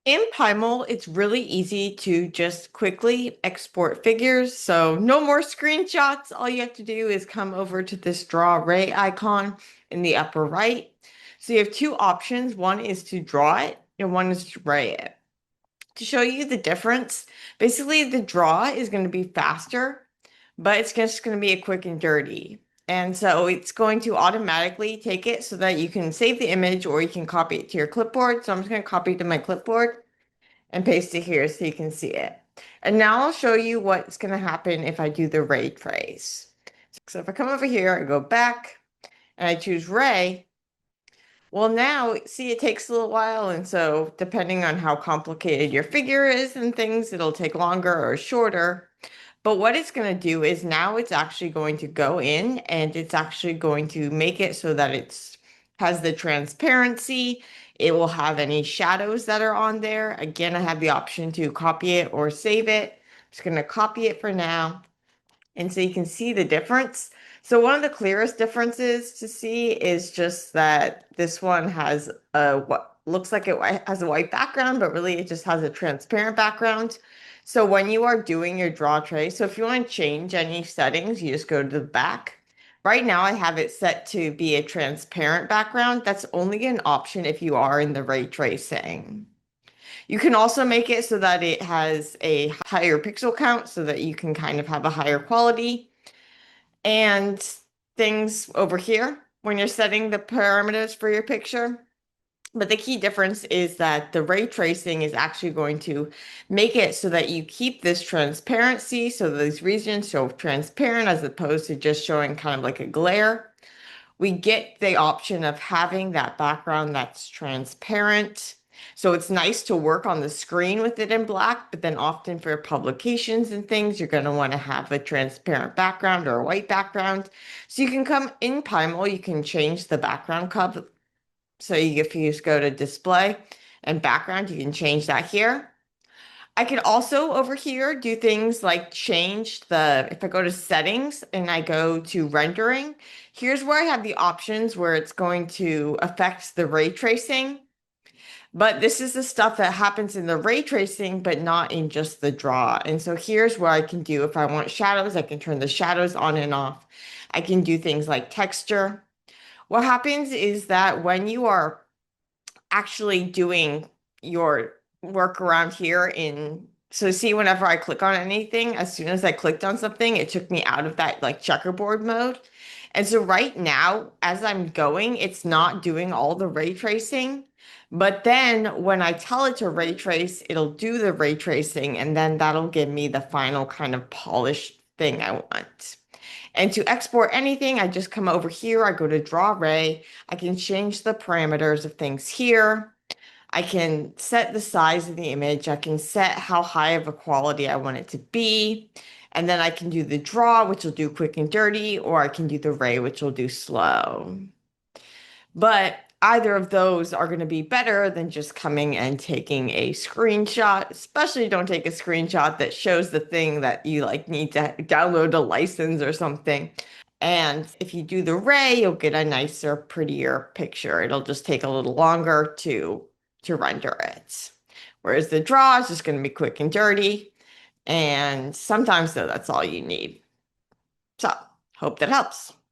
In PyMOL, it's really easy to just quickly export figures. So no more screenshots. All you have to do is come over to this draw array icon in the upper right. So you have two options. One is to draw it and one is to ray it. To show you the difference, basically the draw is going to be faster, but it's just going to be a quick and dirty. And so it's going to automatically take it so that you can save the image or you can copy it to your clipboard. So I'm just going to copy it to my clipboard and paste it here so you can see it. And now I'll show you what's going to happen if I do the ray trace. So if I come over here, I go back and I choose ray. Well, now see, it takes a little while. And so depending on how complicated your figure is and things, it'll take longer or shorter. But what it's going to do is now it's actually going to go in and it's actually going to make it so that it's has the transparency. It will have any shadows that are on there. Again, I have the option to copy it or save it. I'm just going to copy it for now. And so you can see the difference. So one of the clearest differences to see is just that this one has a what looks like it has a white background, but really it just has a transparent background. So when you are doing your draw trace, so if you want to change any settings, you just go to the back. Right now I have it set to be a transparent background. That's only an option if you are in the ray tracing. You can also make it so that it has a higher pixel count so that you can kind of have a higher quality and things over here when you're setting the parameters for your picture. But the key difference is that the ray tracing is actually going to make it so that you keep this transparency. So these regions show transparent as opposed to just showing kind of like a glare. We get the option of having that background that's transparent. So it's nice to work on the screen with it in black, but then often for publications and things, you're going to want to have a transparent background or a white background. So you can come in PyMOL, you can change the background color. So if you just go to display and background, you can change that here. I can also over here do things like change if I go to settings and I go to rendering, here's where I have the options where it's going to affect the ray tracing. But this is the stuff that happens in the ray tracing, but not in just the draw. And so here's where I can do, if I want shadows, I can turn the shadows on and off. I can do things like texture. What happens is that when you are actually doing your work around here so see, whenever I click on anything, as soon as I clicked on something, it took me out of that like checkerboard mode. And so right now, as I'm going, it's not doing all the ray tracing. But then when I tell it to ray trace, it'll do the ray tracing, and then that'll give me the final kind of polished thing I want. And to export anything, I just come over here, I go to draw ray, I can change the parameters of things here. I can set the size of the image. I can set how high of a quality I want it to be. And then I can do the draw, which will do quick and dirty, or I can do the ray, which will do slow. But either of those are going to be better than just coming and taking a screenshot. Especially don't take a screenshot that shows the thing that you like need to download a license or something. And if you do the ray, you'll get a nicer, prettier picture. It'll just take a little longer to render it. Whereas the draw is just going to be quick and dirty. And sometimes though, that's all you need. So hope that helps.